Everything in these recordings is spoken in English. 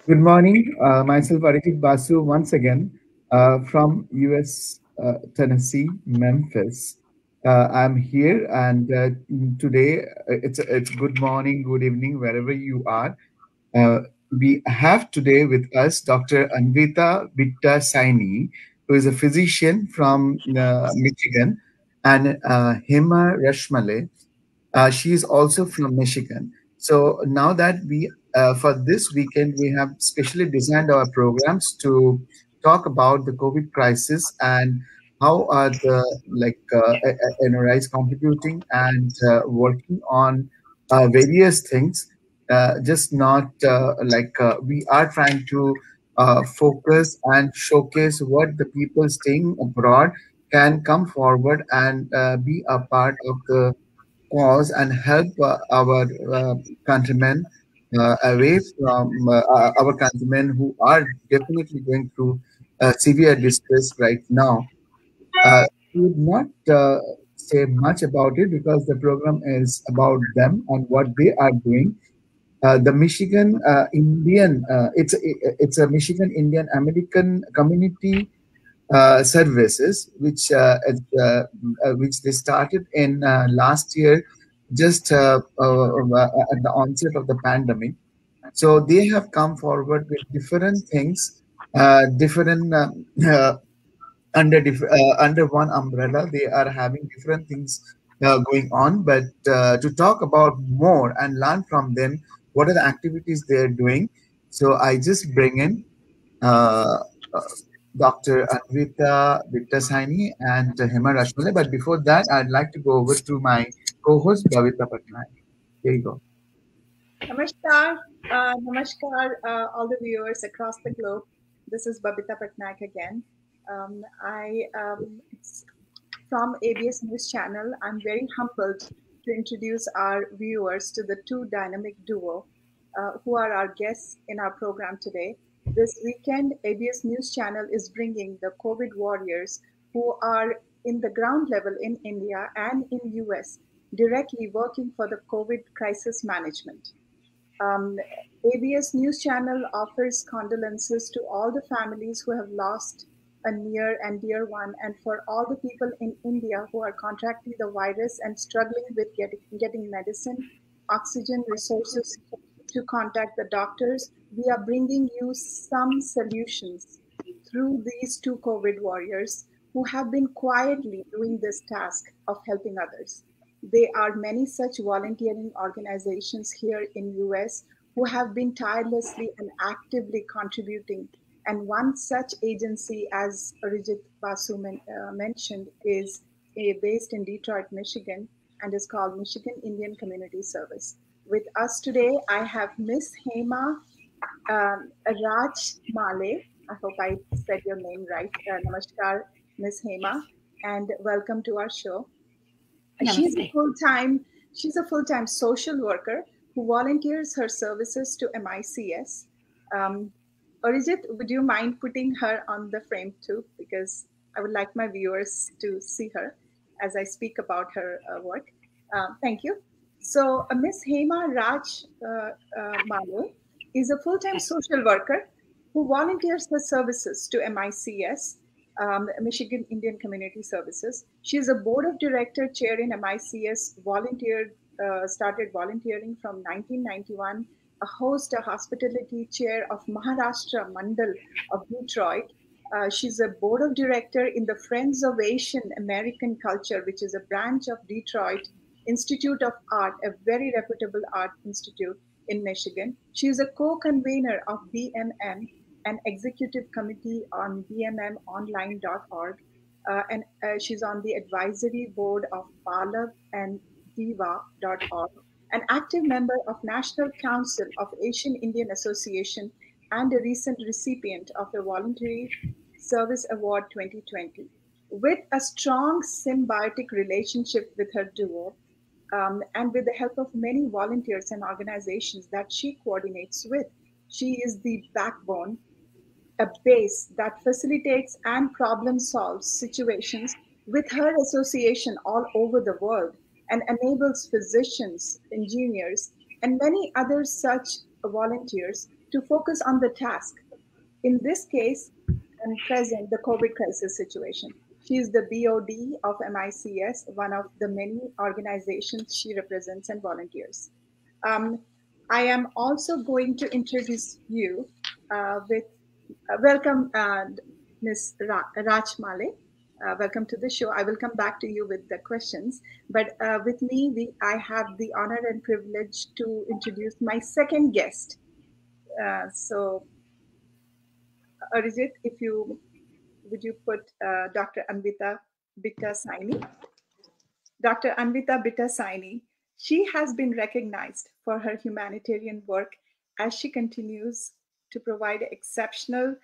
Good morning. Myself, Arifit Basu, once again from US, Tennessee, Memphis. I'm here, and today it's good morning, good evening, wherever you are. Uh, we have today with us Dr. Anvita Bitta Saini, who is a physician from Michigan, and Hema Rachmale. She is also from Michigan. So now that for this weekend, we have specially designed our programs to talk about the COVID crisis and how are the NRIs contributing and working on various things. Just not we are trying to focus and showcase what the people staying abroad can come forward and be a part of the cause and help our countrymen away from our countrymen who are definitely going through severe distress right now. We would not say much about it because the program is about them and what they are doing. The Michigan Indian, it's a Michigan Indian American community services, which they started in last year, just at the onset of the pandemic. So they have come forward with different things, different under one umbrella. They are having different things going on, but to talk about more and learn from them, what are the activities they are doing? So I just bring in uh, uh, Dr. Anvita Bitta Saini and Hema Rachmale. But before that, I'd like to go over to my co-host Bhavita Patnaik. Here you go. Namaskar, namaskar, all the viewers across the globe. This is Babita Patnaik again. It's from ABS News Channel. I'm very humbled to introduce our viewers to the two dynamic duo who are our guests in our program today. This weekend, ABS News Channel is bringing the COVID warriors who are in the ground level in India and in US directly working for the COVID crisis management. Um, ABS News Channel offers condolences to all the families who have lost a near and dear one, and for all the people in India who are contracting the virus and struggling with getting medicine, oxygen, resources to contact the doctors. We are bringing you some solutions through these two COVID warriors who have been quietly doing this task of helping others. There are many such volunteering organizations here in US who have been tirelessly and actively contributing. And one such agency, as Arijit Basu mentioned, is based in Detroit, Michigan, and is called Michigan Indian Community Service. With us today, I have Miss Hema Rachmale. I hope I said your name right. Namaskar, Miss Hema, and welcome to our show. She's a Namaste. full-time she's a full-time social worker who volunteers her services to MICS. Um, Arijit, would you mind putting her on the frame too? Because I would like my viewers to see her as I speak about her work. Thank you. So, Miss Hema Raj Male is a full-time social worker who volunteers her services to MICS, Michigan Indian Community Services. She is a board of director chair in MICS, started volunteering from 1991, a host, a hospitality chair of Maharashtra Mandal of Detroit. She's a board of director in the Friends of Asian American Culture, which is a branch of Detroit Institute of Art, a very reputable art institute in Michigan. She is a co-convener of BMM, an executive committee on bmmonline.org, and she's on the advisory board of Palav and Diva.org, an active member of National Council of Asian Indian Association, and a recent recipient of the Voluntary Service Award 2020. With a strong symbiotic relationship with her duo, and with the help of many volunteers and organizations that she coordinates with, she is the backbone, a base that facilitates and problem solves situations with her association all over the world and enables physicians, engineers, and many other such volunteers to focus on the task. In this case, and present the COVID crisis situation. She is the BOD of MICS, one of the many organizations she represents and volunteers. Um, I am also going to introduce you with welcome, Ms. Rachmale. Welcome to the show. I will come back to you with the questions. But with me, I have the honor and privilege to introduce my second guest. So, Arijit, if you would you put Dr. Anvita Bitta Saini? Dr. Anvita Bitta Saini, she has been recognized for her humanitarian work as she continues to provide exceptional.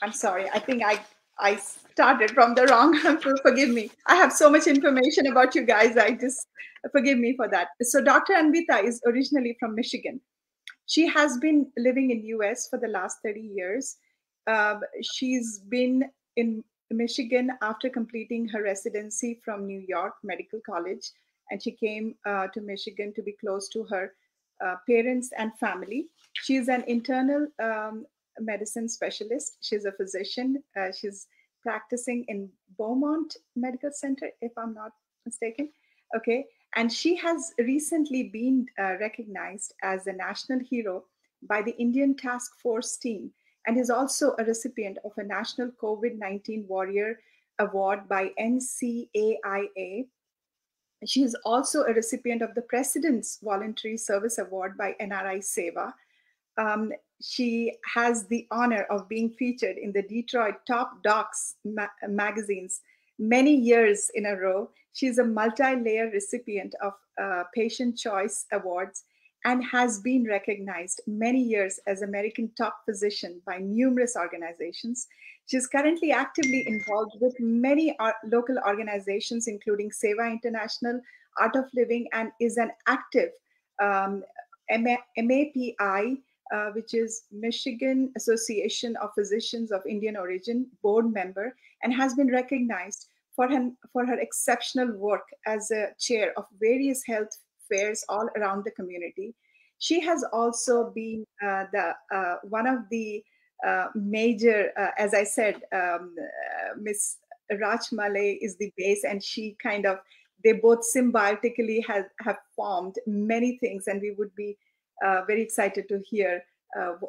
I'm sorry, I think I started from the wrong. Forgive me. I have so much information about you guys. I just forgive me for that. So Dr. Anvita is originally from Michigan. She has been living in US for the last 30 years. She's been in Michigan after completing her residency from New York Medical College, and she came to Michigan to be close to her parents and family. She's an internal medicine specialist. She's a physician. She's practicing in Beaumont Medical Center, if I'm not mistaken. Okay, and she has recently been recognized as a national hero by the Indian Task Force team and is also a recipient of a National COVID 19 Warrior Award by NCAIA. She is also a recipient of the President's Voluntary Service Award by NRI Seva. um, she has the honor of being featured in the Detroit Top Docs magazines many years in a row. She's a multi-layer recipient of Patient Choice Awards and has been recognized many years as American top physician by numerous organizations. She's currently actively involved with many local organizations, including Seva International, Art of Living, and is an active um, MAPI, which is Michigan Association of Physicians of Indian Origin, board member, and has been recognized for her exceptional work as a chair of various health fairs all around the community. She has also been the one of the major, as I said, Miss Rachmale is the base, and she kind of they both symbiotically have formed many things, and we would be very excited to hear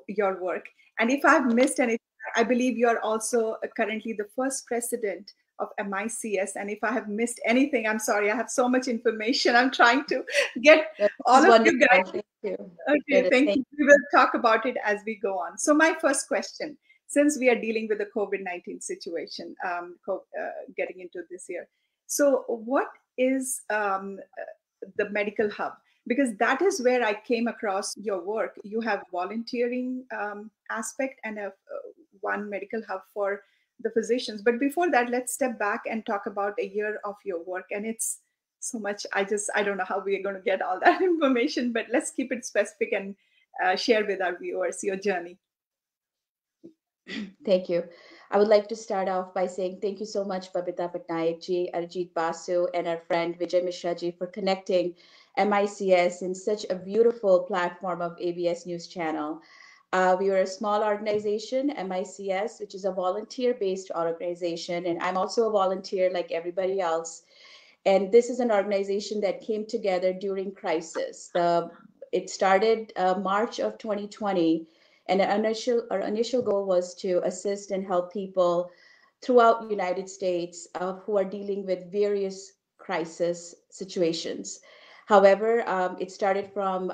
your work. And if I've missed anything, I believe you are also currently the first president of MICS. And if I have missed anything, I'm sorry. I have so much information. I'm trying to get That all is of you wonderful. guys. Thank you. Okay, That is, thank thank you. We will talk about it as we go on. So, my first question, since we are dealing with the COVID-19 situation, getting into this year, so what is the medical hub? Because that is where I came across your work. You have volunteering aspect and one medical hub for the physicians. But before that, let's step back and talk about a year of your work. And it's so much. I don't know how we are going to get all that information, but let's keep it specific and share with our viewers your journey. thank you. I would like to start off by saying thank you so much, Babita Patnaik ji, Arjit Basu, and our friend Vijay Mishra ji for connecting MICS in such a beautiful platform of ABS News Channel. We are a small organization, MICS, which is a volunteer based organization, and I'm also a volunteer like everybody else. And this is an organization that came together during crisis. It started March of 2020, and our initial goal was to assist and help people throughout the United States who are dealing with various crisis situations. However, it started from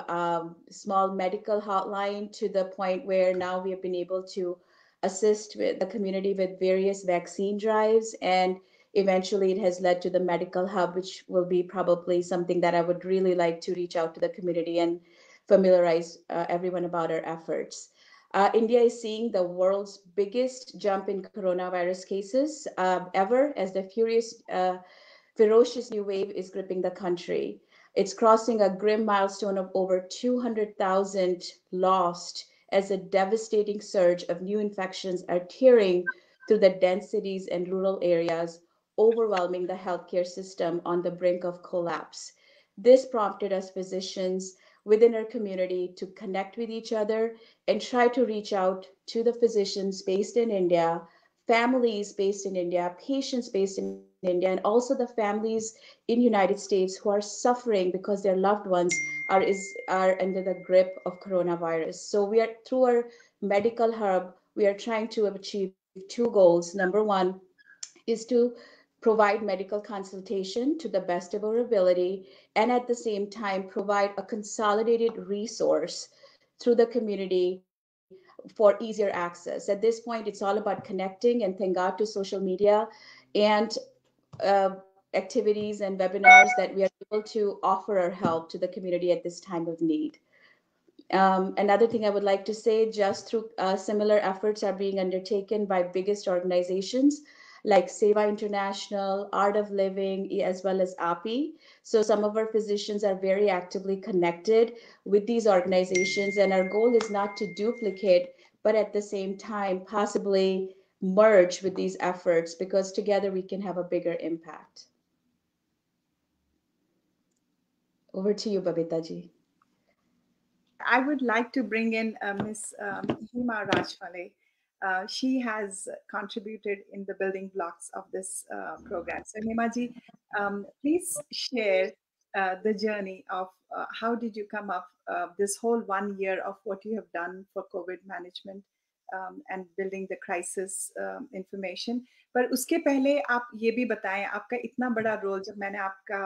small medical hotline to the point where now we have been able to assist with the community with various vaccine drives, and eventually it has led to the medical hub, which will be probably something that I would really like to reach out to the community and familiarize everyone about our efforts. India is seeing the world's biggest jump in coronavirus cases ever, as the ferocious new wave is gripping the country. It's crossing a grim milestone of over 200,000 lost as a devastating surge of new infections are tearing through the dense cities and rural areas, overwhelming the healthcare system on the brink of collapse. This prompted us physicians within our community to connect with each other and try to reach out to the physicians based in India, families based in India, patients based in India, and also the families in United States who are suffering because their loved ones are under the grip of coronavirus. So we are through our medical hub, we are trying to achieve two goals. Number one is to provide medical consultation to the best of our ability, and at the same time provide a consolidated resource through the community for easier access. At this point, it's all about connecting, and thank God to social media and activities and webinars that we are able to offer our help to the community at this time of need. Another thing I would like to say, just through similar efforts are being undertaken by biggest organizations like Seva International, Art of Living, as well as API. So some of our physicians are very actively connected with these organizations, and our goal is not to duplicate, but at the same time, possibly merge with these efforts because together we can have a bigger impact. Over to you, Babita ji. I would like to bring in Miss Hema Rachmale. She has contributed in the building blocks of this program. So Hema ji, please share the journey of how did you come up this whole 1 year of what you have done for COVID management and building the crisis information. पर उसके पहले आप ये भी बताएं आपका इतना बड़ा रोल जब मैंने आपका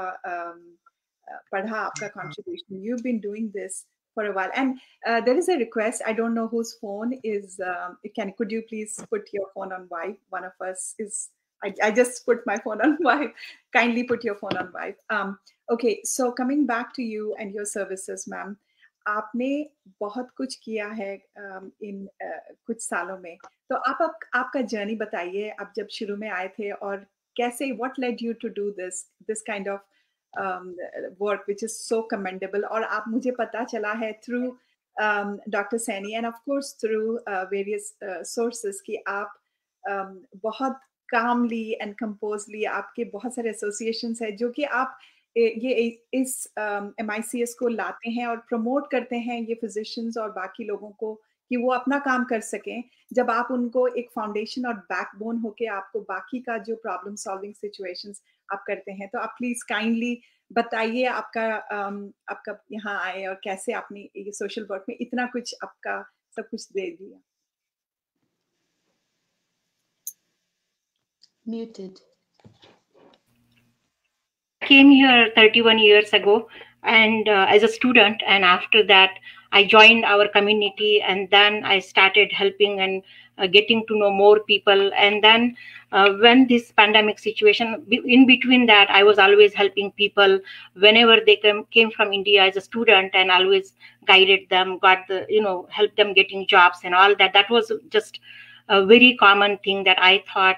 पढ़ा आपका contribution. You've been doing this for a while, and there is a request. I don't know whose phone is. Could you please put your phone on vibe? One of us is. I just put my phone on vibe. Kindly put your phone on vibe. Okay, so coming back to you and your services, ma'am. आपने बहुत कुछ किया है इन कुछ सालों में, तो आपका जर्नी बताइए, आप जब शुरू में आए थे और कैसे, what led you to do this kind of work which is so commendable, और आप मुझे पता चला है through Dr. Saini and of course through various sources कि आप बहुत calmly and composedly आपके बहुत सारे associations हैं जो कि आप ये इस MICS को लाते हैं और प्रमोट करते हैं ये फिजिशियंस और बाकी लोगों को कि वो अपना काम कर सकें, जब आप उनको एक फाउंडेशन और बैकबोन होके आपको बाकी का जो प्रॉब्लम सॉल्विंग सिचुएशंस आप करते हैं, तो आप प्लीज काइंडली बताइए आपका यहाँ आए और कैसे आपने ये सोशल वर्क में इतना कुछ आपका सब कुछ दे दिया. Muted. Came here 31 years ago and as a student, and after that I joined our community, and then I started helping and getting to know more people. And then when this pandemic situation, in between that, I was always helping people whenever they came from India as a student, and always guided them, helped them getting jobs and all that. That was just a very common thing that I thought.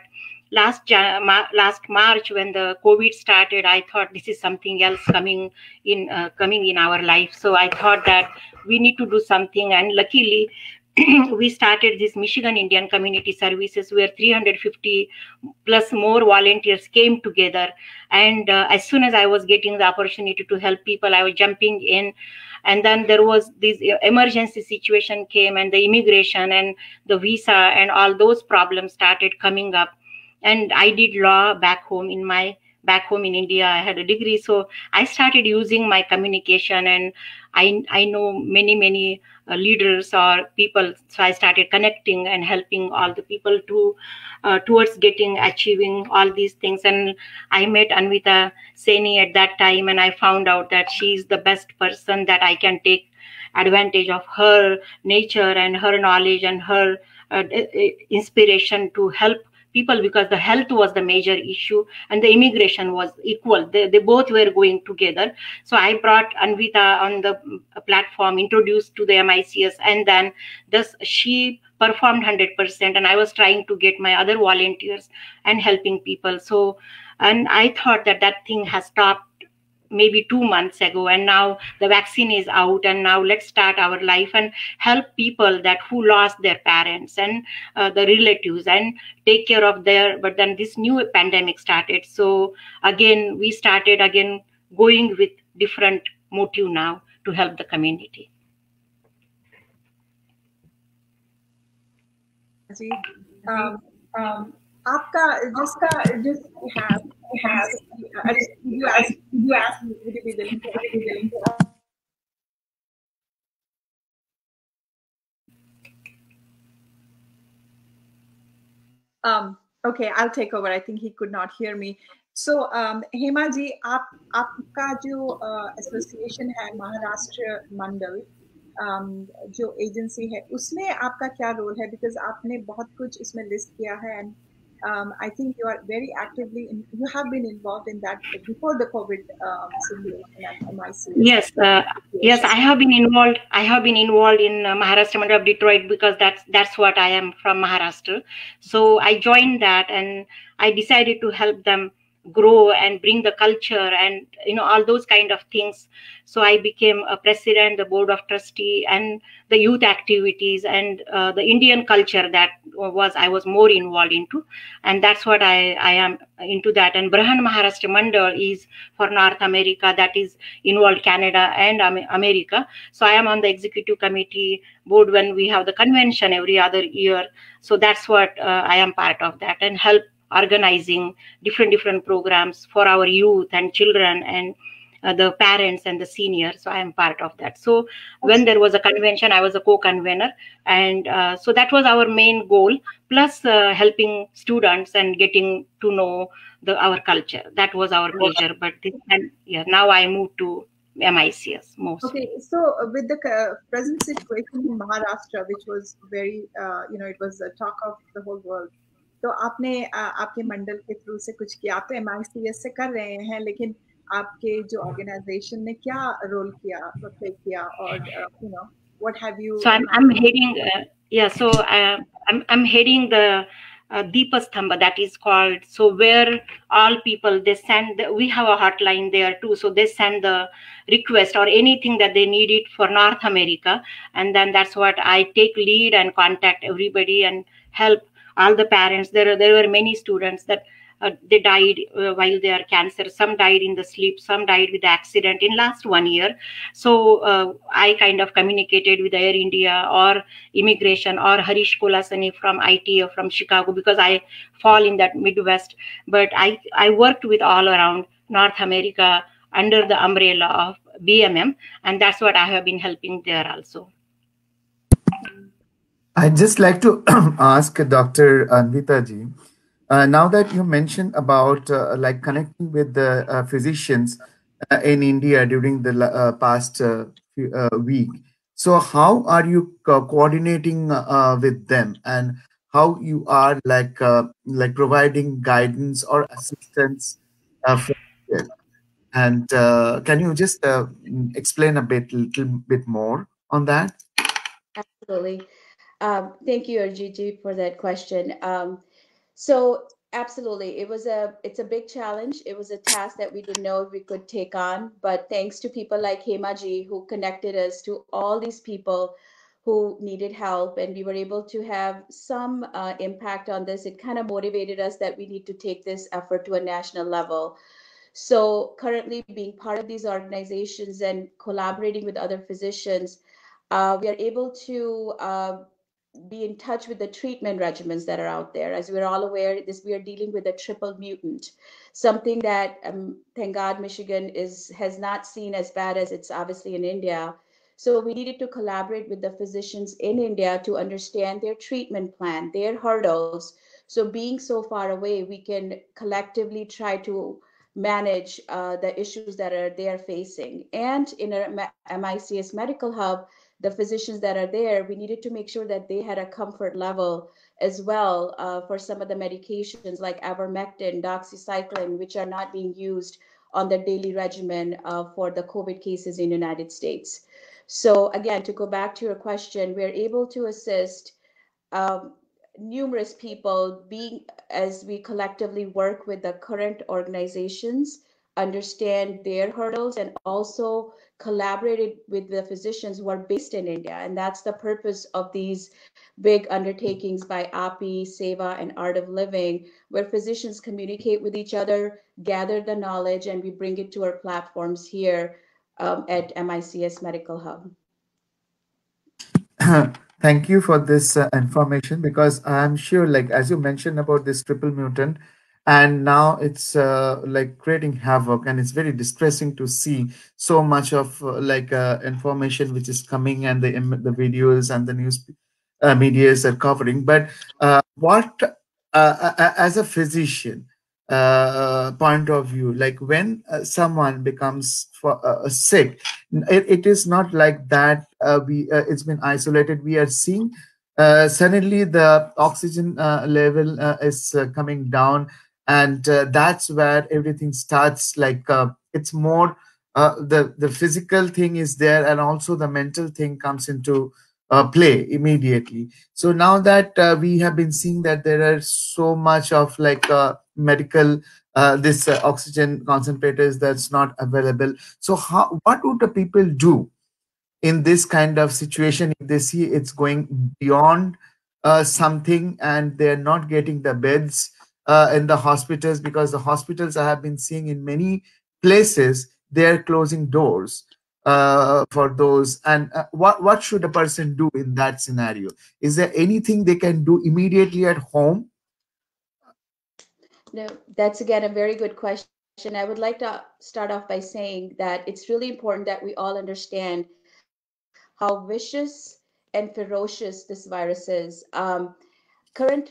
Last March, when the COVID started, I thought this is something else coming in our life. So I thought that we need to do something, and luckily we started this Michigan Indian Community Services, where 350 plus more volunteers came together. And as soon as I was getting the opportunity to help people, I was jumping in. And then there was this emergency situation came, and the immigration and the visa and all those problems started coming up. And I did law back home in India. I had a degree, so I started using my communication, and I know many leaders or people. So I started connecting and helping all the people to towards achieving all these things. And I met Anvita Saini at that time, and I found out that she's the best person that I can take advantage of her nature and her knowledge and her inspiration to help people, because the health was the major issue and the immigration was equal. They both were going together. So I brought Anvita on the platform, introduced to the MICS, and then she performed 100%, and I was trying to get my other volunteers and helping people. So, and I thought that thing has stopped maybe 2 months ago, and now the vaccine is out, and now let's start our life and help people that who lost their parents and the relatives and take care of but then this new pandemic started. So again we started going with different motive now to help the community. जी, आपका just have you ask would you be willing to okay, I'll take over. I think he could not hear me. So Hema ji, आपका जो association है महाराष्ट्र मंडल जो agency है उसमें आपका क्या role है? बिकॉज आपने बहुत कुछ इसमें लिस्ट किया है and I think you are very actively you have been involved in that before the COVID situation at MICS. Yes, yes, I have been involved. I have been involved in Maharashtra Mandal of Detroit because that's what I am from Maharashtra. So I joined that and I decided to help them grow and bring the culture and all those kind of things. So I became a president, the board of trustee, and the youth activities and the Indian culture that I was more involved into, and that's what I am into that. And Brahan Maharashtra Mandal is for North America, that is involved Canada and America. So I am on the executive committee board when we have the convention every other year. So that's what I am part of that and help organizing different programs for our youth and children and the parents and the seniors. So I am part of that. So when there was a convention, I was a co-convener, and so that was our main goal, plus helping students and getting to know our culture. That was our major. But now I moved to MICS mostly. Okay, so with the present situation in Maharashtra, which was very it was a talk of the whole world. तो आपने आपके मंडल के through से कुछ किया? आप तो MICS से कर रहे हैं, लेकिन आपके जो ऑर्गेनाइजेशन ने क्या रोल प्ले किया और what have you? So I'm heading so I'm heading the Deepastamba, that is called, so where all people they send we have a hotline there too, so they send the request or anything that they needed for North America, and then that's what I take lead and contact everybody and help all the parents. There were many students that they died while they are cancer. Some died in the sleep, some died with accident in last 1 year. So I kind of communicated with Air India or immigration or Harish Kolasani from IT or from Chicago, because I fall in that Midwest. But I worked with all around North America under the umbrella of BMM, and that's what I have been helping there also. I'd just like to ask Dr. Anvita ji, now that you mentioned about like connecting with the physicians in India during the past week, so how are you coordinating with them, and how you are like providing guidance or assistance from them? And can you just explain a little bit more on that? Absolutely. Thank you, Arjit, for that question. So absolutely, it's a big challenge. It was a task that we didn't know we could take on, but thanks to people like Hema ji who connected us to all these people who needed help, and we were able to have some impact on this. It kind of motivated us that we need to take this effort to a national level. So currently being part of these organizations and collaborating with other physicians, we are able to be in touch with the treatment regimens that are out there. As we're all aware, we are dealing with a triple mutant, something that thank God Michigan has not seen as bad as it's obviously in India. So we needed to collaborate with the physicians in India to understand their treatment plan, their hurdles. So being so far away, we can collectively try to manage the issues that they are facing. And in our MICS Medical Hub, the physicians that are there, we needed to make sure that they had a comfort level as well for some of the medications like ivermectin, doxycycline, which are not being used on the daily regimen for the COVID cases in the United States. So again, to go back to your question, we're able to assist numerous people as we collectively work with the current organizations, understand their hurdles, and also collaborated with the physicians who are based in India. And that's the purpose of these big undertakings by API, SEVA, and Art of Living, where physicians communicate with each other, gather the knowledge, and we bring it to our platforms here at MICS Medical Hub. Thank you for this information, because I'm sure, like as you mentioned about this triple mutant, and now it's like creating havoc, and it's very distressing to see so much of information which is coming, and the videos and the news medias are covering. But what as a physician point of view, like when someone becomes sick, it is not like that we it's been isolated. We are seeing suddenly the oxygen level is coming down, and that's where everything starts. Like it's more the physical thing is there, and also the mental thing comes into play immediately. So now that we have been seeing that there are so much of like medical this oxygen concentrators that's not available. So what would the people do in this kind of situation if they see it's going beyond something, and they're not getting the beds in the hospitals? Because the hospitals I have been seeing in many places, they're closing doors for those. And what should a person do in that scenario? Is there anything they can do immediately at home? No, that's again a very good question. I would like to start off by saying that it's really important that we all understand how vicious and ferocious this virus is. Current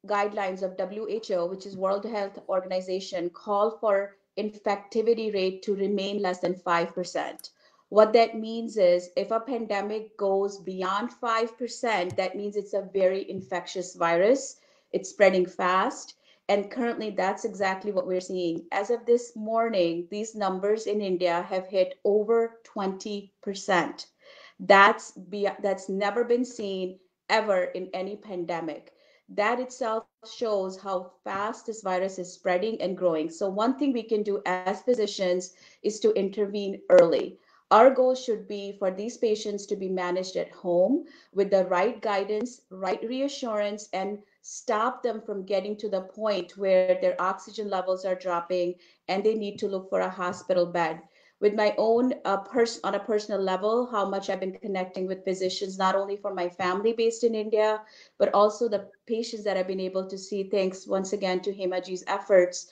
guidelines of WHO, which is World Health Organization, call for infectivity rate to remain less than 5%. What that means is if a pandemic goes beyond 5%, that means it's a very infectious virus. It's spreading fast. And currently, that's exactly what we're seeing. As of this morning, these numbers in India have hit over 20%. That's never been seen ever in any pandemic. That itself shows how fast this virus is spreading and growing. So one thing we can do as physicians is to intervene early. Our goal should be for these patients to be managed at home with the right guidance, right reassurance, and stop them from getting to the point where their oxygen levels are dropping and they need to look for a hospital bed. With my own on a personal level, how much I've been connecting with physicians, not only for my family based in India, but also the patients that I've been able to see, thanks once again to Hemaji's efforts.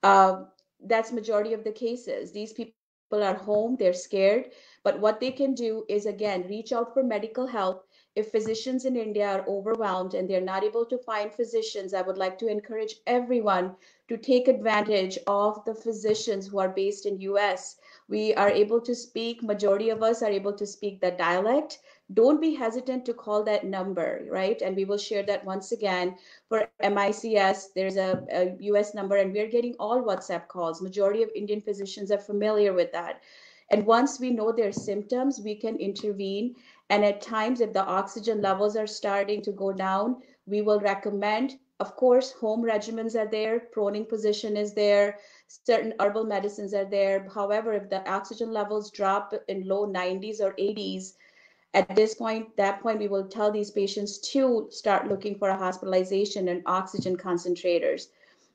Uh, that's majority of the cases. These people are home, they're scared, but what they can do is again reach out for medical help. If physicians in India are overwhelmed and they're not able to find physicians, I would like to encourage everyone to take advantage of the physicians who are based in US. We are able to speak, majority of us are able to speak the dialect. Don't be hesitant to call that number, right? And we will share that once again. For MICS, there's a US number, and we're getting all WhatsApp calls. Majority of Indian physicians are familiar with that. And once we know their symptoms, we can intervene. And at times, if the oxygen levels are starting to go down, we will recommend, of course, home regimens are there, proning position is there, certain herbal medicines are there. However, if the oxygen levels drop in low 90s or 80s, at this point, that point, we will tell these patients to start looking for a hospitalization and oxygen concentrators.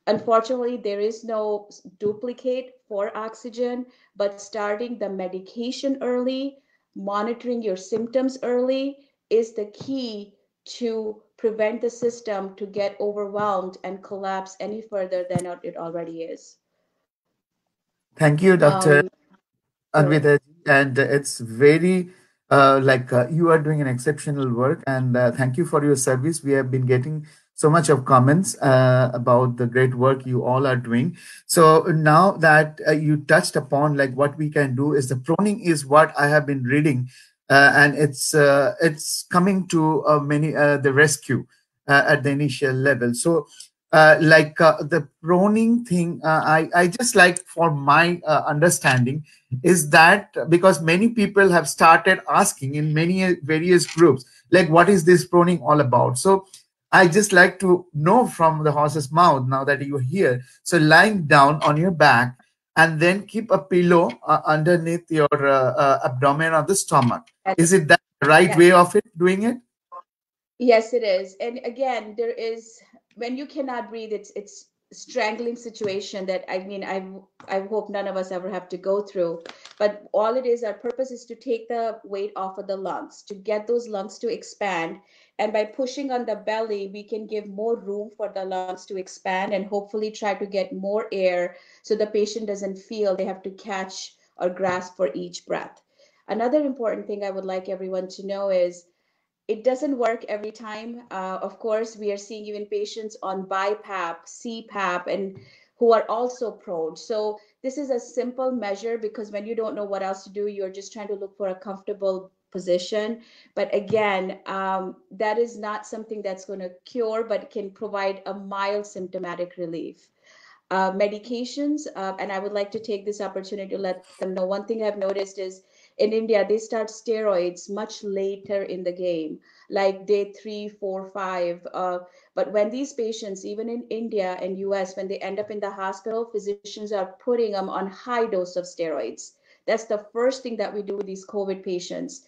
Unfortunately, there is no duplicate for oxygen, but starting the medication early, monitoring your symptoms early is the key to prevent the system to get overwhelmed and collapse any further than it already is. Thank you, Dr. Sure. Anvita, and it's very you are doing an exceptional work, and thank you for your service. We have been getting so much of comments about the great work you all are doing. So now that you touched upon like what we can do is the proning is what I have been reading, and it's coming to many the rescue at the initial level. So the proning thing, I just like for my understanding is that because many people have started asking in many various groups, like what is this proning all about? So I just like to know from the horse's mouth now that you're here. So lying down on your back and then keep a pillow underneath your abdomen or the stomach. Is it that the right Yes. way of it doing it? Yes, it is. And again, there is when you cannot breathe, it's strangling situation that, I mean, I hope none of us ever have to go through. But all it is, our purpose is to take the weight off of the lungs, to get those lungs to expand. And by pushing on the belly, we can give more room for the lungs to expand and hopefully try to get more air so the patient doesn't feel they have to catch or grasp for each breath. Another important thing I would like everyone to know is it doesn't work every time. Of course, we are seeing even patients on BiPAP, CPAP, and who are also prone. So this is a simple measure because when you don't know what else to do, you're just trying to look for a comfortable position. But again, that is not something that's going to cure, but can provide a mild symptomatic relief. Medications, and I would like to take this opportunity to let them know one thing I've noticed is in India, they start steroids much later in the game, like day 3, 4, 5. But when these patients, even in India and US, when they end up in the hospital, physicians are putting them on high dose of steroids. That's the first thing that we do with these COVID patients.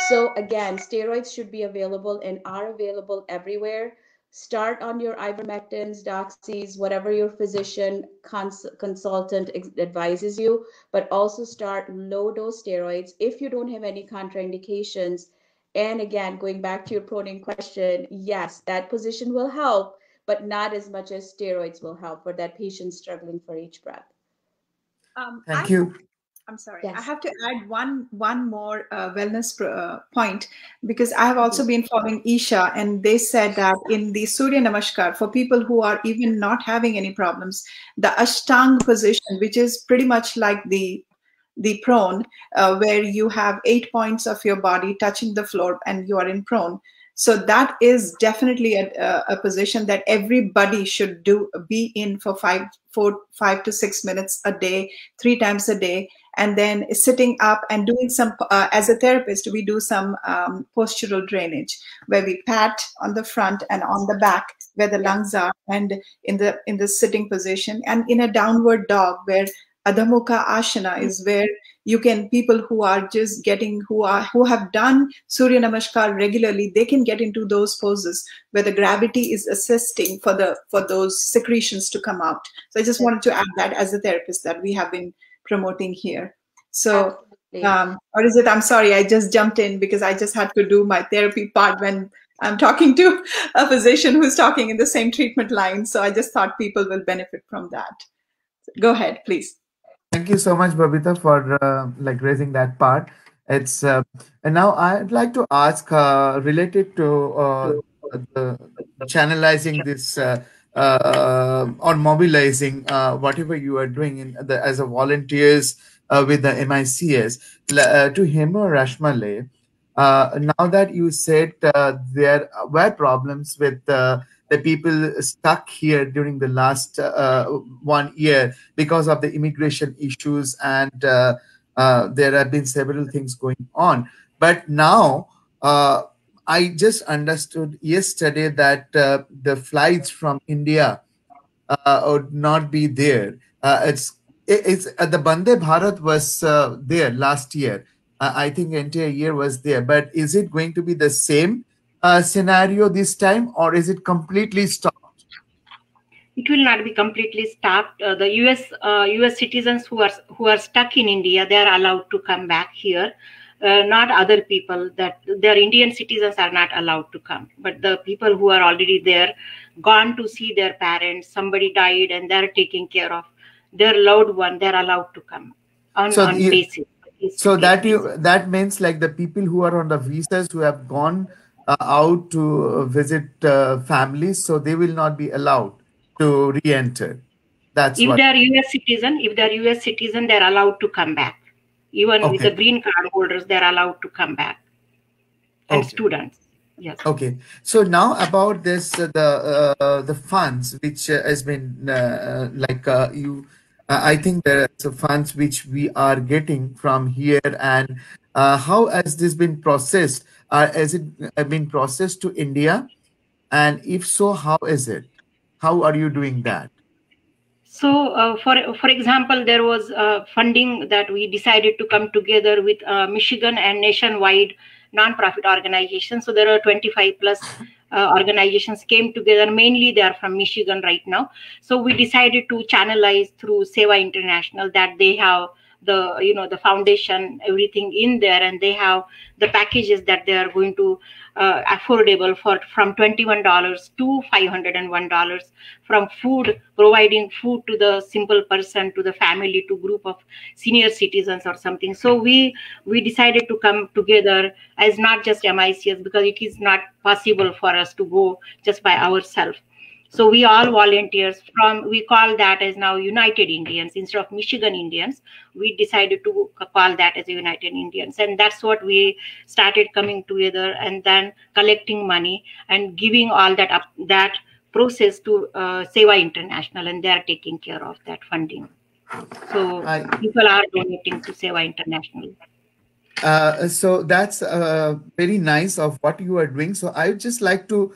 So again, steroids should be available and are available everywhere. Start on your ivermectins, doxys, whatever your physician consultant advises you, but also start low dose steroids if you don't have any contraindications. And again, going back to your protein question, yes, that position will help, but not as much as steroids will help for that patient struggling for each breath. Thank you. I'm sorry. Yes. I have to add one more wellness point, because I have also been following Isha, and they said that in the Surya Namaskar, for people who are even not having any problems, the Ashtang position, which is pretty much like the prone, where you have 8 points of your body touching the floor and you are in prone. So that is definitely a position that everybody should be in for 5 to 6 minutes a day, 3 times a day. And then sitting up and doing some, as a therapist, we do some postural drainage where we pat on the front and on the back where the lungs are, and in the sitting position, and in a downward dog where Adho Mukha Asana is where you can, people who are just who have done Surya Namaskar regularly, they can get into those poses where the gravity is assisting for those secretions to come out. So I just wanted to add that as a therapist that we have been promoting here. So, or is it, I'm sorry, I just jumped in because I just had to do my therapy part when I'm talking to a physician who's talking in the same treatment line. So I just thought people will benefit from that. Go ahead, please. Thank you so much, Babita, for like raising that part. It's and now I'd like to ask related to the channelizing this or mobilizing whatever you are doing as a volunteers with the MICS to Hema Rachmale. Now that you said there were problems with the people stuck here during the last 1 year because of the immigration issues, and there have been several things going on. But now I just understood yesterday that the flights from India would not be there. It's the Bande Bharat was there last year. I think entire year was there. But is it going to be the same scenario this time, or is it completely stopped? It will not be completely stopped. The US citizens who are stuck in India, they are allowed to come back here. Not other people, that their Indian citizens are not allowed to come. But the people who are already there, gone to see their parents, somebody died and they're taking care of their loved one, they're allowed to come on basis. So that means like the people who are on the visas who have gone out to visit families, so they will not be allowed to re-enter. That's if they're US citizen, they're allowed to come back. Even with the green card holders, they're allowed to come back. And students. Yes. Okay. So now about this, the funds which has been I think there are some funds which we are getting from here, and how has this been processed? Has it been processed to India? And if so, how is it? How are you doing that? So, for example, there was funding that we decided to come together with Michigan and nationwide nonprofit organizations. So there are 25 plus organizations came together. Mainly they are from Michigan right now. So we decided to channelize through Seva International, that they have the foundation, everything in there, and they have the packages that they are going to affordable for from $21 to $501, from food, providing food to the simple person, to the family, to group of senior citizens or something. So we decided to come together as not just MICS, because it is not possible for us to go just by ourselves. So we all volunteers from, we call that as now United Indians instead of Michigan Indians. We decided to call that as United Indians, and that's what we started coming together and then collecting money and giving all that up, that process to Seva International, and they are taking care of that funding. So people are donating to Seva International. So that's very nice of what you are doing. So I would just like to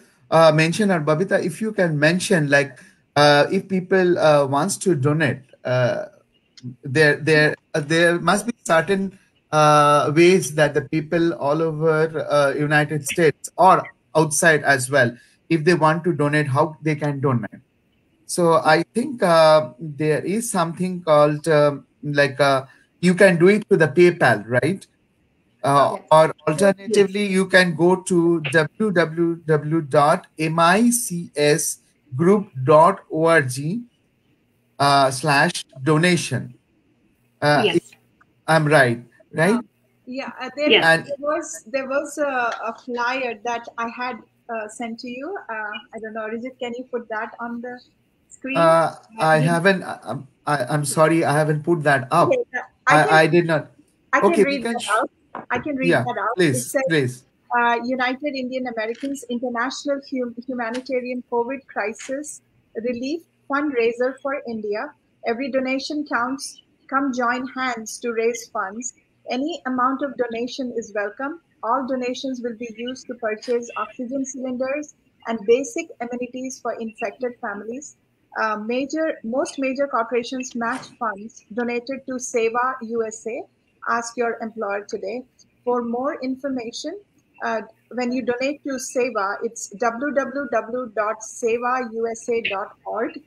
mention, or Babita, if you can mention, like, if people wants to donate, there must be certain ways that the people all over United States or outside as well, if they want to donate, how they can donate. So I think there is something called like you can do it to the PayPal, right? Or alternatively, you can go to www.micsgroup.org /donation. Yes. I'm right, right? Yeah, Yes. there was a flyer that I had sent to you. I don't know, Rijit, can you put that on the screen? I haven't. I'm sorry, I haven't put that up. Okay, I I did not. I can Okay, we read can. that out. I can read Yeah, that out. It please, says, please. United Indian Americans International Humanitarian COVID Crisis Relief Fundraiser for India. Every donation counts. Come join hands to raise funds. Any amount of donation is welcome. All donations will be used to purchase oxygen cylinders and basic amenities for infected families. Most major corporations match funds donated to Seva USA. Ask your employer today. For more information, when you donate to Seva, it's www.sevausa.org.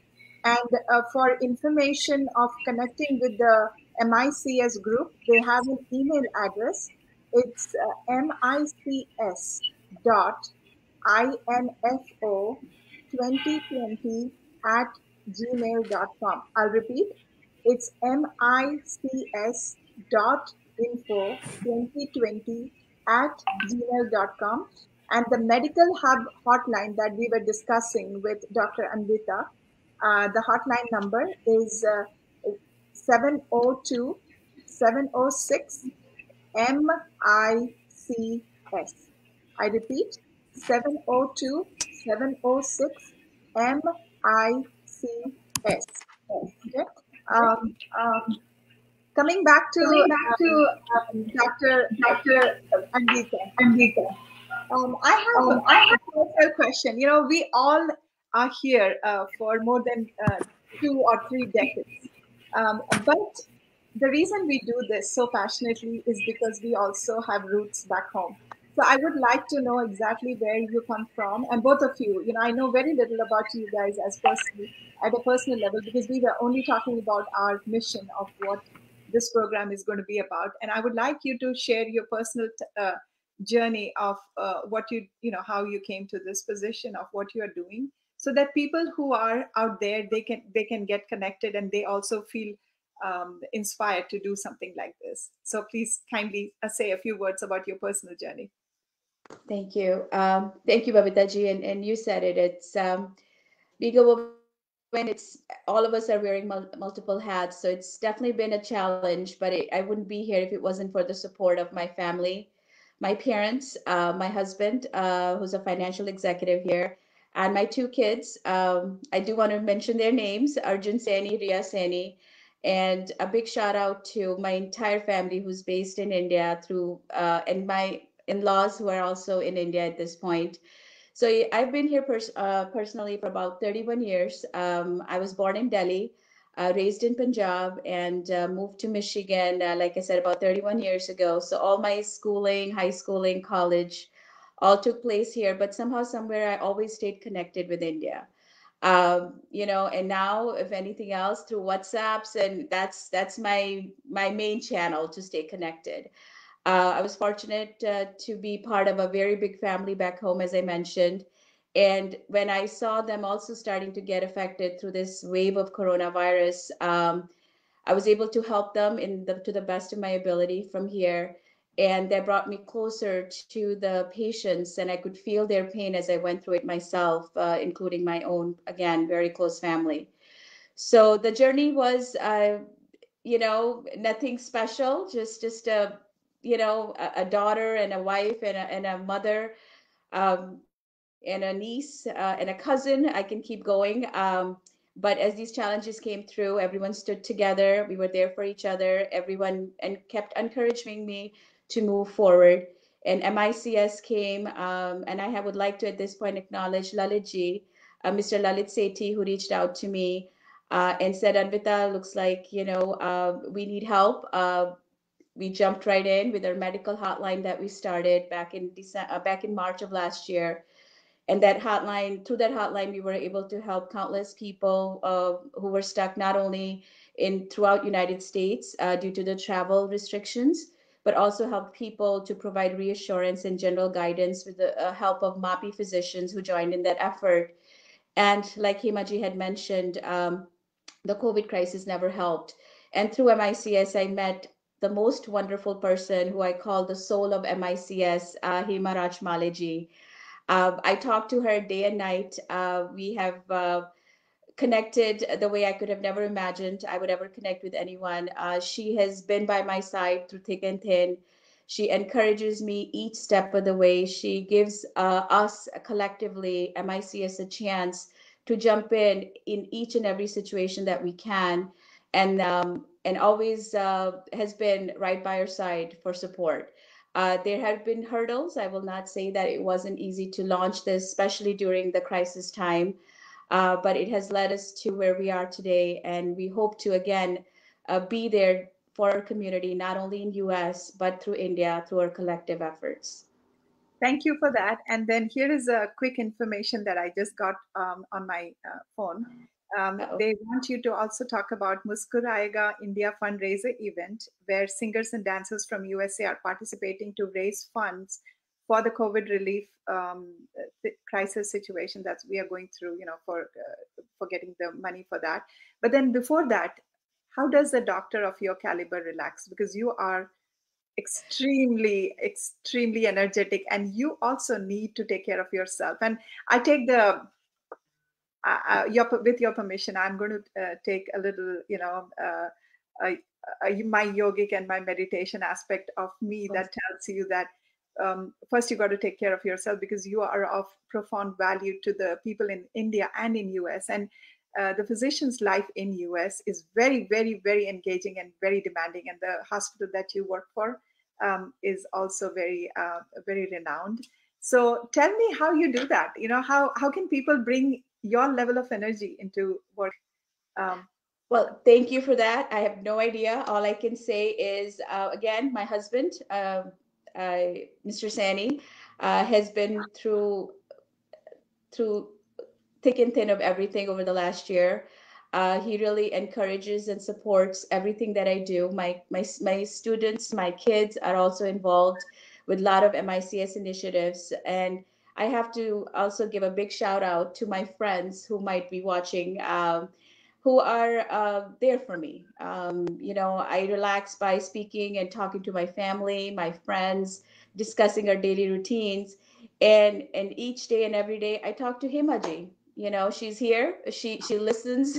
And for information of connecting with the MICS group, they have an email address. It's mics dot info 2020 at gmail.com. I'll repeat. It's mics dot info 2020 at gmail.com. And the medical hub hotline that we were discussing with Dr. Anvita, the hotline number is 702 706 MICS. I repeat, 702 706 MICS. Okay. Um, Coming back to Dr. Anvita. I have a personal question. You know, we all are here for more than 2 or 3 decades. But the reason we do this so passionately is because we also have roots back home. So I would like to know exactly where you come from, and both of you. You know, I know very little about you guys as personally at a personal level, because we were only talking about our mission of what this program is going to be about. And I would like you to share your personal journey of what you know, how you came to this position of what you are doing, so that people who are out there, they can get connected, and they also feel inspired to do something like this. So please kindly say a few words about your personal journey. Thank you. Thank you, Babita ji. And you said it. It's being a woman. It's all of us are wearing multiple hats, so it's definitely been a challenge. But I wouldn't be here if it wasn't for the support of my family, my parents, my husband, who's a financial executive here, and my 2 kids. I do want to mention their names: Arjun Saini, Ria Saini, and a big shout out to my entire family who's based in India through and my in-laws who are also in India at this point. So I've been here personally for about 31 years. I was born in Delhi, raised in Punjab, and moved to Michigan, like I said, about 31 years ago. So all my schooling, high schooling, college, all took place here, but somehow, somewhere, I always stayed connected with India. And now, if anything else, through WhatsApps, and that's my main channel to stay connected. I was fortunate to be part of a very big family back home, as I mentioned. And when I saw them also starting to get affected through this wave of coronavirus, I was able to help them to the best of my ability from here. And that brought me closer to the patients, and I could feel their pain as I went through it myself, including my own, again, very close family. So the journey was, nothing special, just a daughter and a wife and a mother, and a niece and a cousin. I can keep going. But as these challenges came through, everyone stood together. We were there for each other. Everyone and kept encouraging me to move forward. And MICS came, and would like to at this point acknowledge Lalitji, Mr. Lalit Sethi, who reached out to me and said, Anvita, looks like we need help. We jumped right in with our medical hotline that we started back in March of last year. And through that hotline, we were able to help countless people who were stuck not only in throughout United States due to the travel restrictions, but also help people to provide reassurance and general guidance with the help of MAPI physicians who joined in that effort. And like Himaji had mentioned, the COVID crisis never helped. And through MICS, I met the most wonderful person who I call the soul of MICS, Hema Rachmale ji. I talk to her day and night. We have connected the way I could have never imagined I would ever connect with anyone. She has been by my side through thick and thin. She encourages me each step of the way. She gives us collectively, MICS, a chance to jump in each and every situation that we can, and always has been right by our side for support. There have been hurdles. I will not say that it wasn't easy to launch this, especially during the crisis time, but it has led us to where we are today, and we hope to again be there for our community, not only in US but through India, through our collective efforts. Thank you for that. And then here is a quick information that I just got on my phone. They want you to also talk about Muskurayega India fundraiser event, where singers and dancers from USA are participating to raise funds for the COVID relief crisis situation that we are going through, for getting the money for that. But then before that, how does a doctor of your caliber relax? Because you are extremely energetic, and you also need to take care of yourself. And I take the with your permission, I'm going to take a little, my yogic and my meditation aspect of me that tells you that first you got to take care of yourself, because you are of profound value to the people in India and in US. And the physician's life in US is very, very, very engaging and very demanding. And the hospital that you work for is also very, very renowned. So tell me how you do that. How can people bring your level of energy into work? Well, thank you for that. I have no idea. All I can say is, again, my husband, Mr. Saini, has been through thick and thin of everything over the last year. He really encourages and supports everything that I do. My students, my kids are also involved with a lot of MICS initiatives. And I have to also give a big shout out to my friends who might be watching, who are there for me. I relax by speaking and talking to my family, my friends, discussing our daily routines. And each day and every day, I talk to Himaji. She's here. She listens.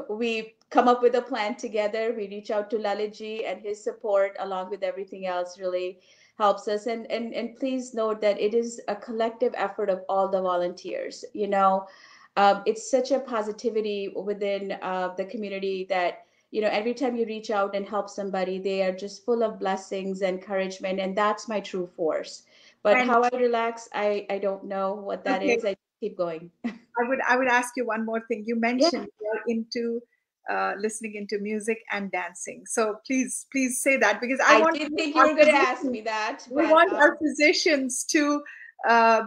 We come up with a plan together. We reach out to Lalitji, and his support, along with everything else, really helps us. And please note that it is a collective effort of all the volunteers. It's such a positivity within the community that every time you reach out and help somebody, they are just full of blessings, encouragement, and that's my true force. But And how I relax, I don't know what that okay, is. I keep going. I would ask you one more thing. You Yeah, mentioned you're into listening into music and dancing. So please say that, because I I want did think you were going to ask me that, we but want our physicians to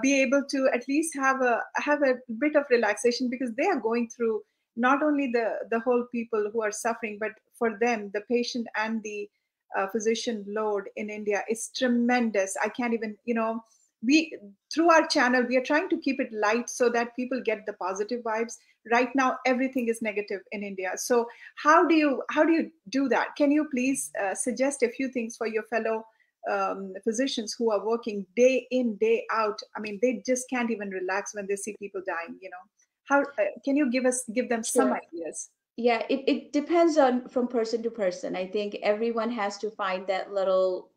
be able to at least have a bit of relaxation, because they are going through not only the whole people who are suffering, but for them, the patient and the physician load in India is tremendous. I can't even, we, through our channel, we are trying to keep it light so that people get the positive vibes. Right now everything is negative in India. So how do you do that? Can you please suggest a few things for your fellow physicians who are working day in day out? I mean, they just can't even relax when they see people dying. How can you give them some Sure. ideas? Yeah, it depends on from person to person. I think everyone has to find that little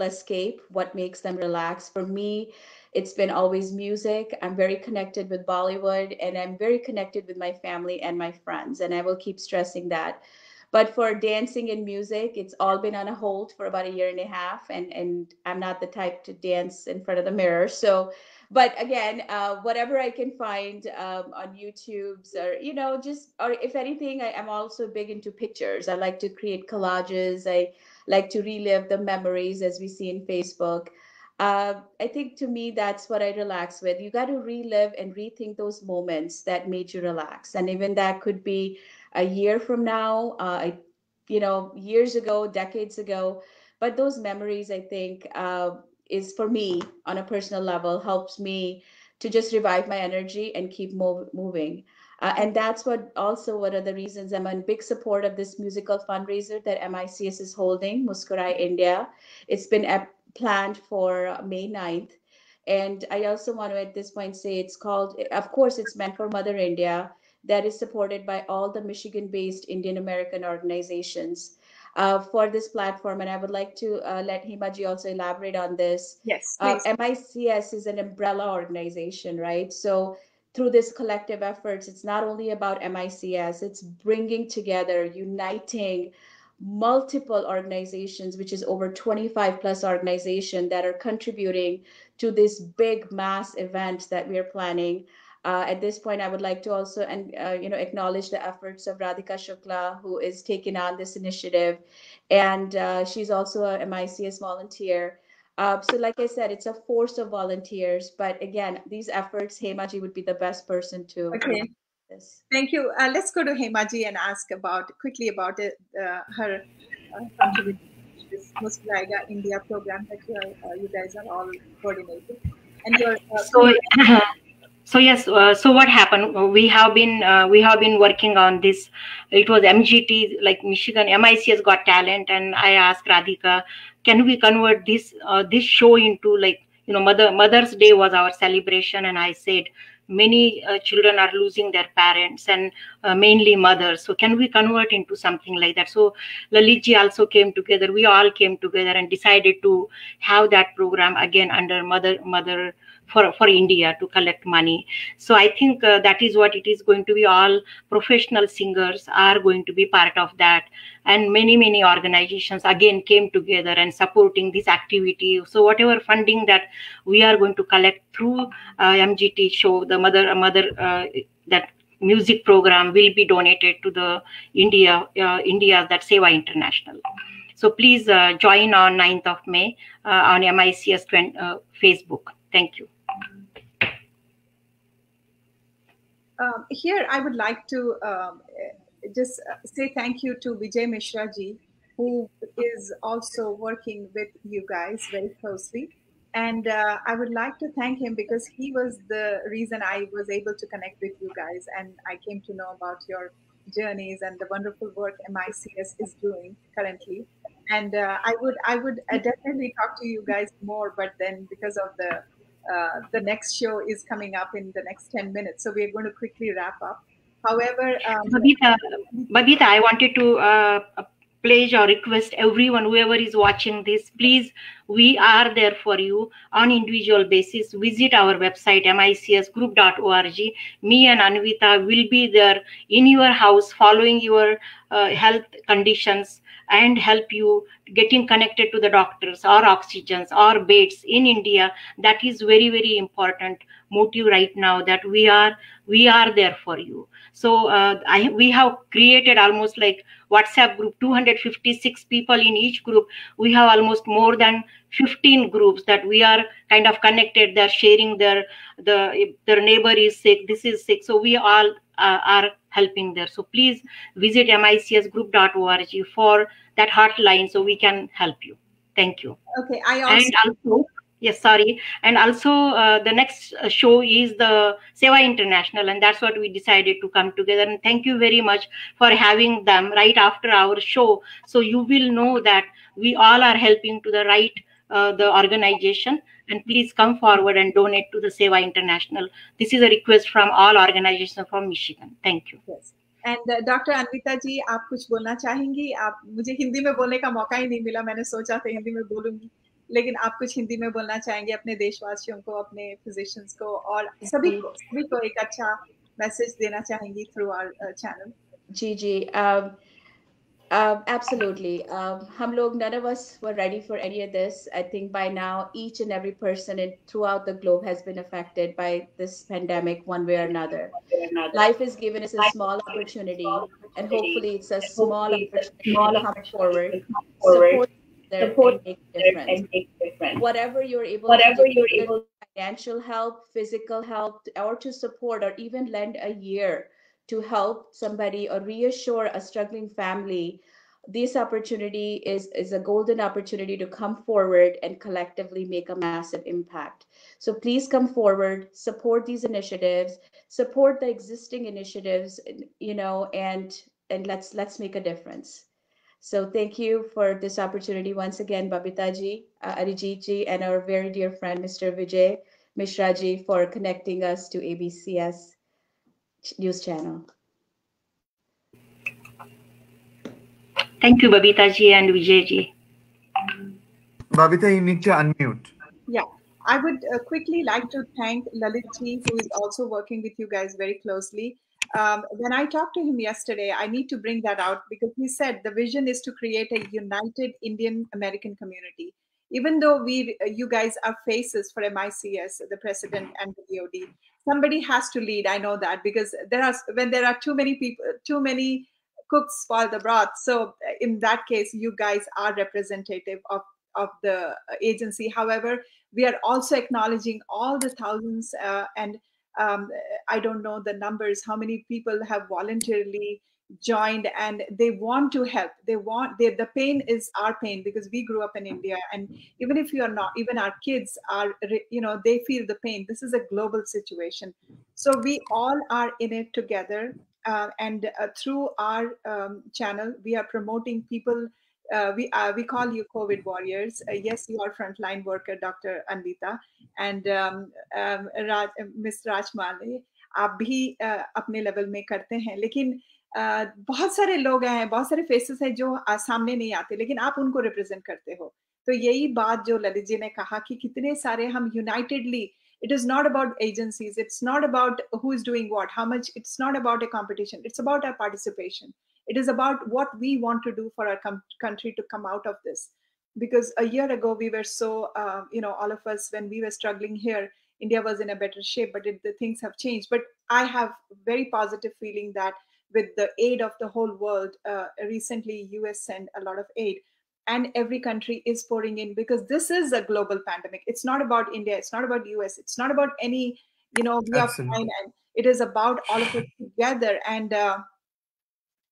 escape, what makes them relax. For me, it's been always music. I'm very connected with Bollywood, and I'm very connected with my family and my friends, and I will keep stressing that. But for dancing and music, it's all been on a hold for about a year and a half, and I'm not the type to dance in front of the mirror. So, but again, whatever I can find on YouTube's, or just, or if anything, I'm also big into pictures. I like to create collages. I like to relive the memories, as we see in Facebook. I think to me, that's what I relax with. You got to relive and rethink those moments that made you relax. And even that could be a year from now, years ago, decades ago. But those memories, I think, is for me on a personal level, helps me to just revive my energy and keep moving. And that's what also one of the reasons I'm a big support of this musical fundraiser that MICS is holding, Muskurai India. It's been planned for May 9th. And I also want to at this point say it's called, of course, it's meant for Mother India, that is supported by all the Michigan based Indian American organizations. For this platform, and I would like to let Himaji also elaborate on this. Yes, please. MICS is an umbrella organization, right? So through this collective efforts, it's not only about MICS, it's bringing together, uniting multiple organizations, which is over 25 plus organizations that are contributing to this big mass event that we are planning. At this point, I would like to also acknowledge the efforts of Radhika Shukla, who is taking on this initiative, and she's also a MICS volunteer. So like I said, it's a force of volunteers. But again, these efforts, Hemaji would be the best person to Okay. this. Thank you. Let's go to Hemaji and ask quickly about it, her contribution to this Muskulaiga India program that you guys are all coordinating. And your So, so yes. So what happened? We have been working on this. It was MGT, like Michigan MICS Got Talent, and I asked Radhika, can we convert this show into, like, Mother's Day was our celebration, and I said many children are losing their parents, and mainly mothers. So can we convert into something like that? So Lalitji also came together. We all came together and decided to have that program again under mother for India, to collect money. So I think that is what it is going to be. All professional singers are going to be part of that, and many organizations again came together and supporting this activity. So whatever funding that we are going to collect through MGT show, the mother that music program will be donated to the India that Seva International. So please join on 9th of May on MICS Facebook. Thank you. Here, I would like to just say thank you to Vijay Mishra ji, who is also working with you guys very closely. And I would like to thank him because he was the reason I was able to connect with you guys, and I came to know about your journeys and the wonderful work MICS is doing currently. And I would definitely talk to you guys more, but then because of the next show is coming up in the next 10 minutes, so we're going to quickly wrap up. However, Babita, I wanted to pledge or request everyone, whoever is watching this, please, we are there for you on individual basis. Visit our website micsgroup.org. Me and Anvita will be there in your house, following your health conditions, and help you getting connected to the doctors or oxygens or beds in India. That is very, very important motive right now, that we are there for you. So we have created almost like WhatsApp group, 256 people in each group. We have almost more than 15 groups that we are kind of connected. They're sharing if their neighbor is sick, this is sick, so we all are helping there. So please visit micsgroup.org for that hotline so we can help you. Thank you. Okay, And also, yes, sorry. And also, the next show is the Seva International, and that's what we decided to come together. And thank you very much for having them right after our show. So you will know that we all are helping to the right the organization. And please come forward and donate to the Seva International. This is a request from all organizations from Michigan. Thank you. Yes. And doctor Anvita ji, आप कुछ बोलना चाहेंगी? आप, मुझे हिंदी में बोलने का मौका ही नहीं मिला, मैंने सोचा था हिंदी में बोलूंगी, लेकिन आप कुछ हिंदी में बोलना चाहेंगे अपने देशवासियों को, अपने फिजिशियंस को और सभी को एक अच्छा मैसेज देना चाहेंगी थ्रू आवर चैनल? जी absolutely. None of us were ready for any of this. I think by now, each and every person throughout the globe has been affected by this pandemic one way or another. Life has given us a small opportunity, and hopefully it's a small opportunity to come forward, support and make a difference. Whatever you're able to do, financial help, physical help, or to support or even lend a year to help somebody or reassure a struggling family, this opportunity is a golden opportunity to come forward and collectively make a massive impact. So please come forward, support these initiatives, support the existing initiatives, and let's make a difference. So thank you for this opportunity once again, Babita ji, Arijit ji, and our very dear friend, Mr. Vijay Mishra ji, for connecting us to ABCS News Channel. Thank you, Babita ji and Vijay ji. Babita, you need to unmute. Yeah, I would quickly like to thank Lalit ji, who is also working with you guys very closely. When I talked to him yesterday, I need to bring that out because he said the vision is to create a united Indian American community. Even though you guys are faces for MICS, the president and the DOD, somebody has to lead. I know that because when there are too many people, too many cooks spoil the broth. So in that case, you guys are representative of the agency. However, we are also acknowledging all the thousands and I don't know the numbers, how many people have voluntarily joined and they want to help. The pain is our pain because we grew up in India, and even if you are not, even our kids are, they feel the pain. This is a global situation. So we all are in it together. And through our channel, we are promoting people. We call you COVID warriors. Yes, you are frontline worker, Dr. Anvita, and Miss Rachmale. आप भी अपने level में करते हैं, लेकिन बहुत सारे लोग हैं, बहुत सारे फेसेस हैं जो सामने नहीं आते, लेकिन आप उनको रिप्रेजेंट करते हो. तो यही बात जो ललित जी ने कहा कि कितने सारे हम unitedly, it is not about agencies, it's not about who is doing what, how much, it's not about a competition, it's about our participation. It is about what we want to do for our country to come out of this. Because a year ago we were so all of us, when we were struggling here, India was in a better shape, but the things have changed. But I have very positive feeling that with the aid of the whole world, recently US sent a lot of aid, and every country is pouring in, because this is a global pandemic. It's not about India, it's not about US, it's not about any, we are fine, and it is about all of us together. And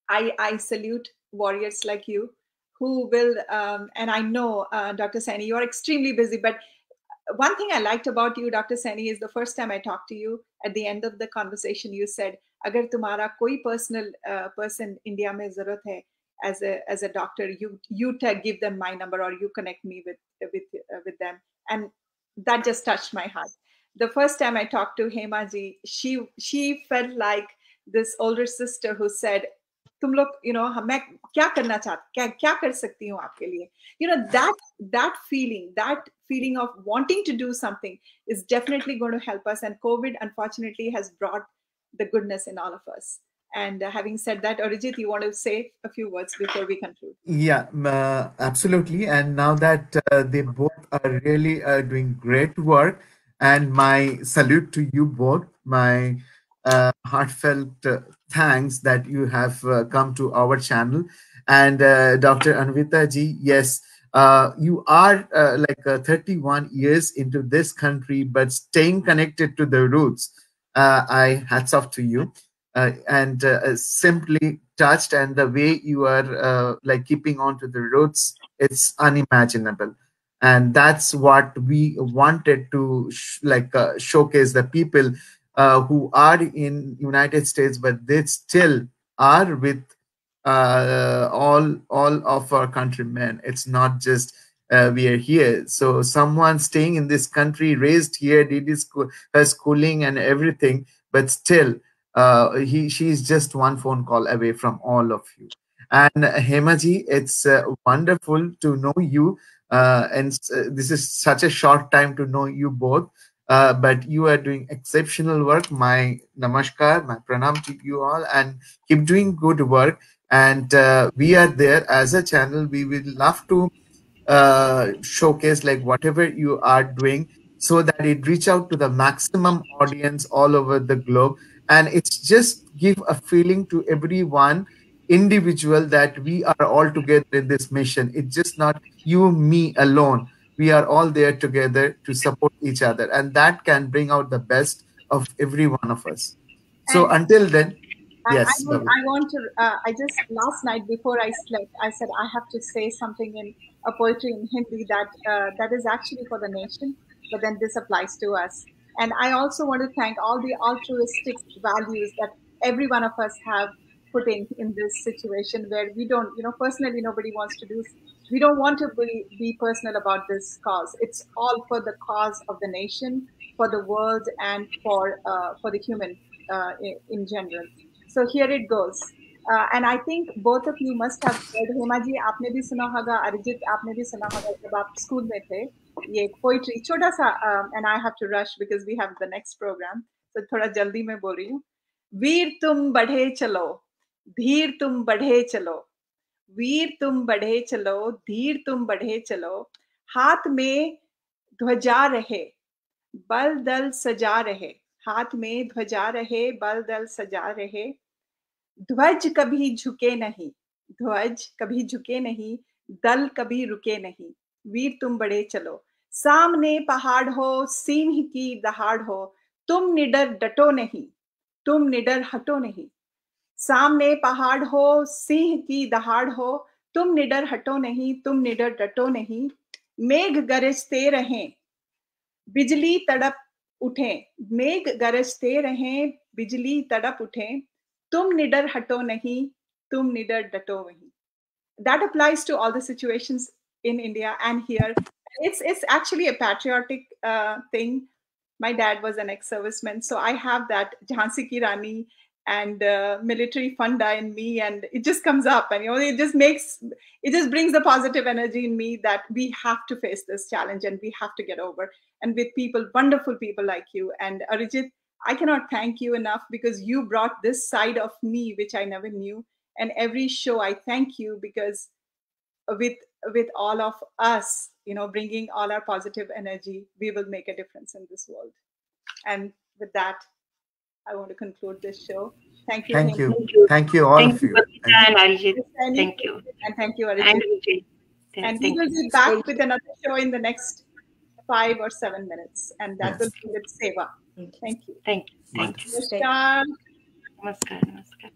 I salute warriors like you who will, and I know, Dr. Saini, you are extremely busy, but one thing I liked about you, Dr. Saini, is the first time I talked to you, at the end of the conversation, you said, agar tumhara koi personal person India mein zarurat hai, as a doctor, you give them my number, or you connect me with them. And that just touched my heart. The first time I talked to Hema ji, she felt like this older sister who said, तुम लोग मैं क्या करना चाहती, क्या कर सकती हूँ आपके लिए, that feeling of wanting to do something is definitely going to help us. And COVID unfortunately has brought the goodness in all of us. And having said that, Arijit, you want to say a few words before we conclude? Yeah, absolutely. And now that they both are really doing great work, and my salute to you both, my heartfelt thanks that you have come to our channel. And Dr. Anvita ji, yes, you are 31 years into this country, but staying connected to the roots. I hats off to you. And simply touched, and the way you are keeping on to the roots, it's unimaginable. And that's what we wanted to showcase the people who are in United States, but they still are with all of our countrymen. It's not just we are here. So someone staying in this country, raised here, did his her schooling and everything, but still she's just one phone call away from all of you. And Hemaji, it's wonderful to know you. This is such a short time to know you both. But you are doing exceptional work. My namaskar, my pranam to you all, and keep doing good work. And we are there as a channel. We will love to showcase like whatever you are doing, so that it reach out to the maximum audience all over the globe. And it's just give a feeling to everyone individual that we are all together in this mission. It's just not you, me alone. We are all there together to support each other, and that can bring out the best of every one of us. So And until then, I, I, yes, would, Babu. I want to, I just, last night before I slept, I said, I have to say something in a poetry in Hindi that is actually for the nation, but then this applies to us. And I also want to thank all the altruistic values that every one of us have put in this situation where we don't, personally, nobody wants to do, we don't want to be personal about this cause. It's all for the cause of the nation, for the world, and for the human in general. So here it goes. And I think both of you must have heard, Hema ji आपने भी सुना होगा, अरिजीत आपने भी सुना होगा, जब आप स्कूल में थे ये पोइट्री छोटा सा, and I have to rush because we have the next program, so थोड़ा जल्दी में बोल रही हूँ. वीर तुम बढ़े चलो, धीर तुम बढ़े चलो, वीर तुम बढ़े चलो, धीर तुम बढ़े चलो, हाथ में ध्वजा रहे, बल दल सजा रहे, हाथ में ध्वजा रहे, बल दल सजा रहे, ध्वज कभी झुके नहीं, ध्वज कभी झुके नहीं, दल कभी रुके नहीं, वीर तुम बढ़े चलो, सामने पहाड़ हो, सिंह की दहाड़ हो, तुम निडर डटो नहीं, तुम निडर हटो नहीं, सामने पहाड़ हो, सिंह की दहाड़ हो, तुम निडर हटो नहीं, तुम निडर डटो नहीं, मेघ गरजते रहें, बिजली तड़प उठे, मेघ गरजते रहें, बिजली तड़प उठे, तुम निडर हटो नहीं, तुम निडर डटो वहीं. That applies to all the situations in India and here. It's actually a patriotic thing. My dad was an ex-serviceman, so I have that Jhansi Ki Rani and military funda in me, and it just comes up, and it just brings the positive energy in me that we have to face this challenge and we have to get over. And with people, wonderful people like you and Arijit, I cannot thank you enough because you brought this side of me which I never knew. And every show I thank you because with all of us, bringing all our positive energy, we will make a difference in this world. And with that, I want to conclude this show. Thank you. Thank you. Thank you. Thank you, all Thank of you, you. Babita and Arijit. Thank Thank you. And thank you, And Arijit. Vijay. And we Thank will you. be back with another show in the next 5 or 7 minutes. And that will Yes. be with Seva. Thank you. Thank you. Thank you. Wonderful. Namaskar. Namaskar. Namaskar.